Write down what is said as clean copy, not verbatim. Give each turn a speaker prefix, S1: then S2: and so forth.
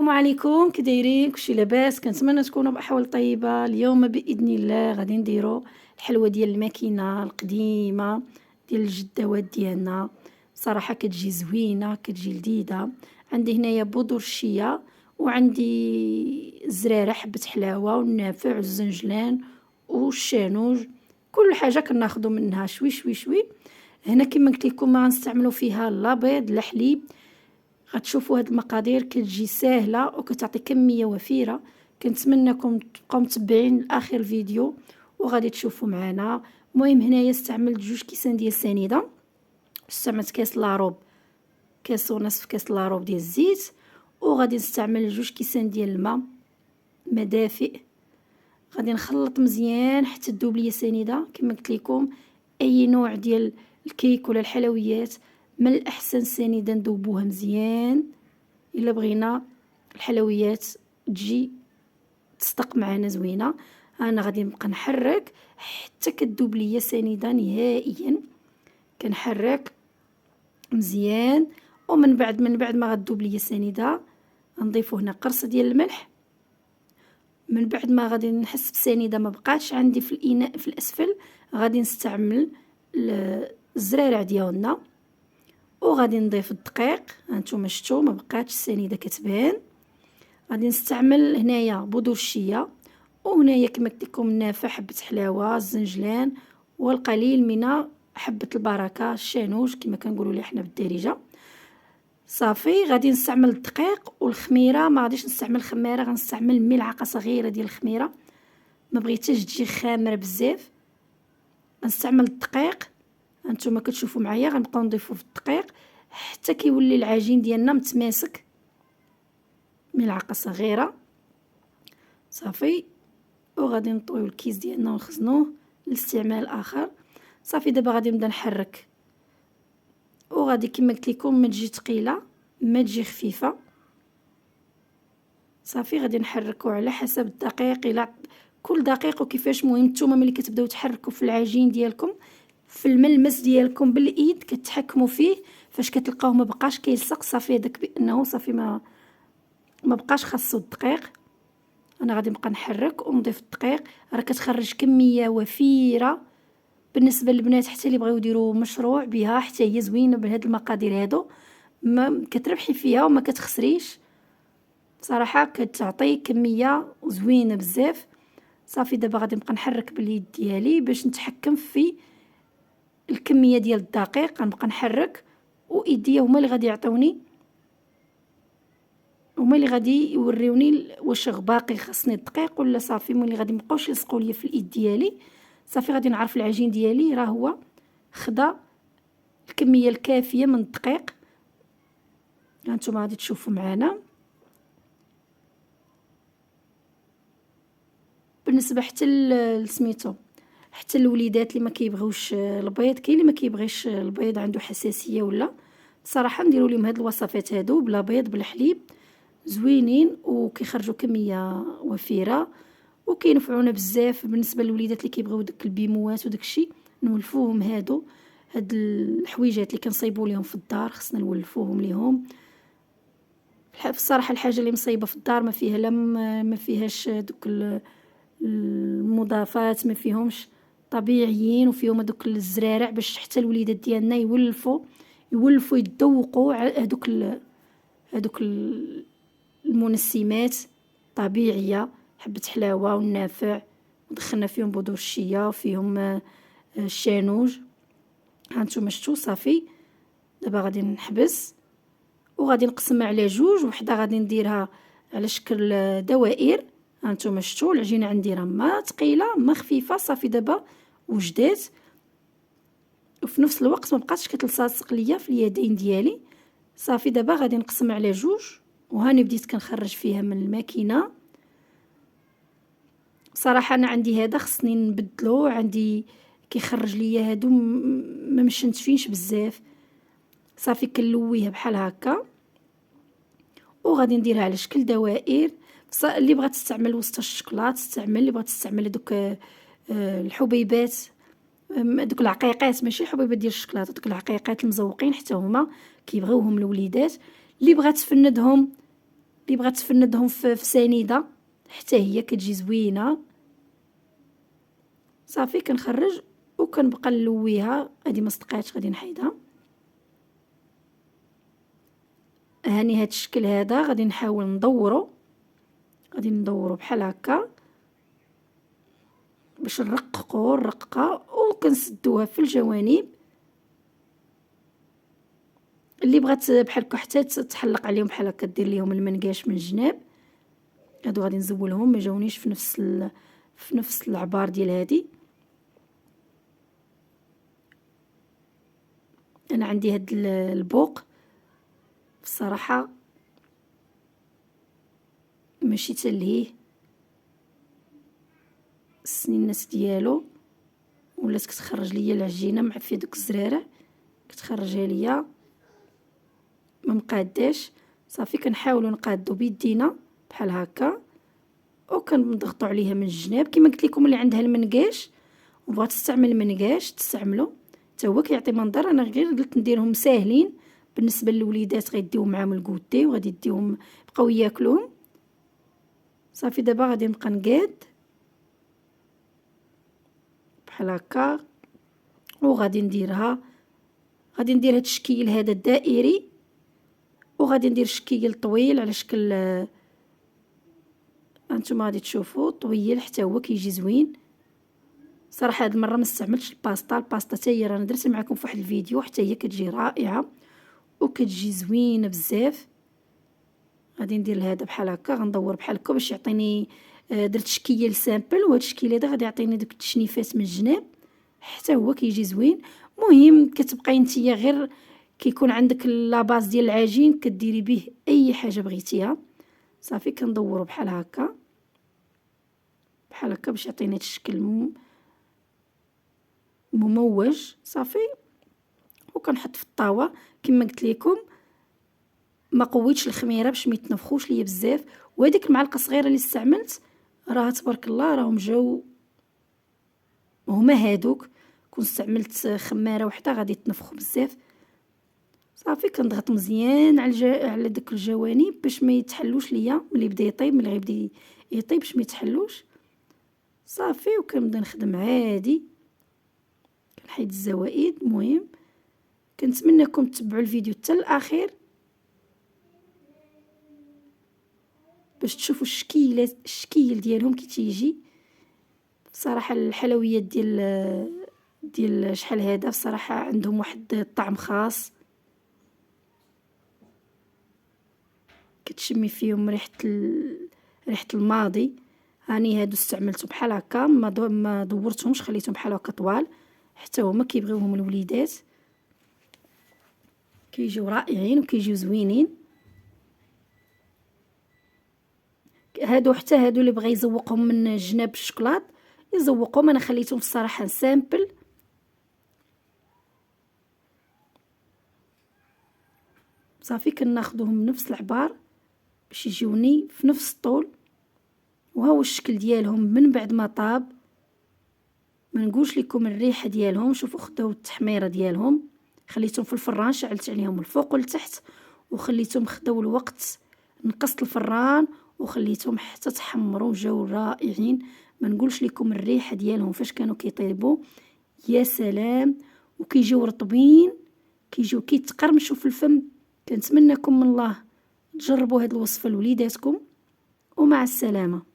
S1: السلام عليكم، كي دايرين؟ كلشي لاباس؟ كنتمنى تكونوا باحوال طيبه. اليوم باذن الله غادي نديروا الحلوه ديال الماكينه القديمه ديال الجداوات ديالنا. صراحه كتجي زوينه، كتجي لذيذه. عندي هنايا بذور الشيا، وعندي الزرارة، حبه حلاوه والنافع والزنجلان والشانوج. كل حاجه كناخذوا منها شوي شوي شوي. هنا كما قلت لكم ما غنستعملوا فيها لا بيض لا حليب. غتشوفوا هاد المقادير كتجي ساهله وكتعطي كميه وفيره. كنتمنىكم تبقاو متبعين لاخر الفيديو وغادي تشوفوا معنا. المهم هنايا استعملت 2 كيسان ديال السنيده، استعملت كاس لاروب، كاس ونصف كاس لاروب ديال الزيت، وغادي نستعمل 2 كيسان ديال الماء دافئ. غادي نخلط مزيان حتى تذوب ليا سنيده. كما قلت لكم اي نوع ديال الكيك ولا الحلويات من الاحسن سنيده نذوبوها مزيان الا بغينا الحلويات تجي تصدق معنا زوينه. انا غادي نبقى نحرك حتى كتذوب ليا سنيده نهائيا. كنحرك مزيان، ومن بعد ما غتذوب ليا سنيده نضيفو هنا قرصه ديال الملح. من بعد ما غادي نحس بسنيده ما بقاتش عندي في الاناء في الاسفل، غادي نستعمل الزرارع ديالنا وغادي نضيف الدقيق. هانتوما شفتوا ما بقاتش السنيده كتبان. غادي نستعمل هنايا بذور الشيا، وهنايا كما قلت لكم النافع، حبه حلاوه، الزنجلان، والقليل من حبه البركه، الشانوج كما كنقولوا ليه حنا بالدارجه. صافي غادي نستعمل الدقيق والخميره. ما غاديش نستعمل خميره، غنستعمل ملعقه صغيره ديال الخميره، ما بغيتهاش تجي خامره بزاف. غنستعمل الدقيق. هانتوما كتشوفوا معايا غنبقاو نضيفوا في الدقيق حتى كيولي العجين ديالنا متماسك. ملعقه صغيره صافي. وغادي نطويو الكيس ديالنا ونخزنوه لاستعمال اخر. صافي دابا غادي نبدا نحرك، وغادي كما قلت لكم ما تجي ثقيله ما تجي خفيفه. صافي غادي نحركوا على حسب الدقيق، الى كل دقيق وكيفاش. مهم نتوما ملي كتبداو تحركوا في العجين ديالكم في الملمس ديالكم بالايد كتحكموا فيه، فاش كتلقاوه ما بقاش كيلصق صافي هذاك بانه صافي ما بقاش خاصو الدقيق. انا غادي نبقى نحرك ونضيف الدقيق. راه كتخرج كميه وفيره بالنسبه للبنات حتى اللي بغاو يديروا مشروع بها، حتى هي زوينه بهاد المقادير هادو. ما كتربحي فيها وما كتخسريش صراحه، كتعطي كميه زوينه بزاف. صافي دابا غادي نبقى نحرك باليد ديالي باش نتحكم في الكميه ديال الدقيق. غنبقى نحرك وايديا هما اللي غادي يعطوني، هما اللي غادي يوريوني واش باقي خاصني الدقيق ولا صافي. ملي غادي مبقاوش يلصقوا لي في الايد ديالي صافي غادي نعرف العجين ديالي راه هو خدا الكميه الكافيه من الدقيق. هانتوما غادي تشوفوا معنا. بالنسبه حتى لسميتو حتى الوليدات اللي ما كيبغيوش البيض، كاين اللي ما كيبغيش البيض عنده حساسيه ولا، بصراحه نديروا لهم هاد الوصفات هادو بلا بيض بلا حليب زوينين وكيخرجوا كميه وفيره وكينفعونا بزاف. بالنسبه للوليدات اللي كيبغيو داك البيموات وداك الشيء نولفوهم هاد الحويجات اللي كنصايبوا لهم في الدار خصنا نولفوهم ليهم. بصراحه الحاجه اللي مصايبه في الدار ما فيها لا ما فيهاش دوك المضافات، ما فيهمش طبيعيين وفيهم هذوك الزرارع باش حتى الوليدات ديالنا يولفوا يتذوقوا هذوك المنسمات طبيعيه. حبه حلاوه والنافع ودخلنا فيهم بذور الشيا وفيهم الشانوج. هانتوما شفتوا صافي. دابا غادي نحبس وغادي نقسمها على 2، وحده غادي نديرها على شكل دوائر. هانتوما شفتوا العجينه عندي راه ما ثقيله ما خفيفه. صافي دابا وجدات وفي نفس الوقت ما بقاتش كتلصق ليا في اليدين ديالي. صافي دابا غادي نقسم على 2، وهاني بديت كنخرج فيها من الماكينه. بصراحه انا عندي هذا خصني نبدلو، عندي كيخرج ليا هادو ما مشنتفينش بزاف. صافي كنلويها بحال هكا وغادي نديرها على شكل دوائر. اللي بغات تستعمل وسط الشوكولات تستعمل، اللي بغات تستعمل دوك الحبيبات، دوك العقيقات ماشي حبيبات ديال الشوكولاته، دوك العقيقات المزوقين حتى هما كيبغيوهم الوليدات. اللي بغات تفندهم اللي بغات تفندهم في سنيده حتى هي كتجي زوينه. صافي كنخرج وكنبقى نلويها. هذه ما صدقاتش غادي نحيدها. هاني هاد الشكل هذا غادي نحاول ندورو بحال هكا باش نرققو الرققه وكنسدوها في الجوانب. اللي بغات بحال هكا حتى تحلق عليهم بحال هكا دير ليهم المنقاش من الجناب. هادو غادي نزولهم ما جاونيش في نفس العبار ديال هادي. انا عندي هاد البوق بصراحه ماشي تلهيه السنينات ديالو، ولات كتخرج ليا العجينه مع في دوك الزرارع كتخرجها ليا ما مقاداش. صافي كنحاولوا نقادو بيدينا بحال هكا وكنضغطوا عليها من الجناب. كما قلت لكم اللي عندها المنقاش وبغات تستعمل المنقاش تستعملو حتى هو كيعطي منظر. انا غير قلت نديرهم ساهلين بالنسبه للوليدات، غيديو معاهم الكوتي وغادي يديوهم بقاو ياكلوهم. صافي دابا غادي نبقى نقاد بحال هكا وغادي ندير هاد الشكل هذا الدائري، وغادي ندير شكل طويل على شكل انتما غادي تشوفوا طويل حتى هو كيجي زوين. صراحه هاد المره ما استعملتش الباستا حتى هي رانا درت معكم في واحد الفيديو حتى هي كتجي رائعه وكتجي زوينه بزاف. غادي ندير لهذا بحال هكا غندور بحال هكا باش يعطيني درت شكل سامبل، وهذا الشكل هذا غادي يعطيني دوك التشنيفات من الجناب حتى هو كيجي زوين. مهم كتبقاي نتيا غير كيكون عندك لاباز ديال العجين كديري به اي حاجه بغيتيها. صافي كندورو بحال هكا باش يعطيني الشكل مموج. صافي وكنحط في الطاوه كما قلت لكم ما قويتش الخميره باش ما يتنفخوش ليا بزاف. وهذيك المعلقه الصغيره اللي استعملت راه تبارك الله راهم جاو هما هادوك. كون استعملت خماره وحده غادي يتنفخوا بزاف. صافي كنضغط مزيان على داك الجوانب باش ما يتحلوش ليا ملي بدا يطيب، ملي غيبدا يطيب باش ما يتحلوش. صافي وكنبدا نخدم عادي كنحيد الزوائد. مهم كنتمنىكم تتبعوا الفيديو حتى الاخير باش تشوفوا الشكل ديالهم كي تيجي. بصراحه الحلويات ديال شحال هذا بصراحه عندهم واحد الطعم خاص، كتشمي فيهم ريحه الماضي. هاني هادو استعملتهم بحال هكا ما دورتهمش، خليتهم بحال هكا طوال حتى هما كيبغيوهم الوليدات كيجيو رائعين وكيجيو زوينين. هادو حتى هادو اللي بغى يزوقهم من جناب الشوكولات يزوقهم. انا خليتهم في الصراحه سامبل. صافي كناخذوهم نفس العبار باش يجوني في نفس الطول. وهو الشكل ديالهم من بعد ما طاب. ما نقولش لكم الريحه ديالهم. شوفوا خداو التحميره ديالهم، خليتهم في الفران شعلت عليهم الفوق والتحت وخليتهم خداو الوقت. نقصت الفران وخليتهم حتى تحمروا وجاو رائعين. ما نقولش لكم الريحه ديالهم فاش كانوا كيطيبوا يا سلام، وكيجيو رطبين كيجيو كيتقرمشوا في الفم. كنتمنىكم من الله تجربوا هذه الوصفه لوليداتكم ومع السلامه.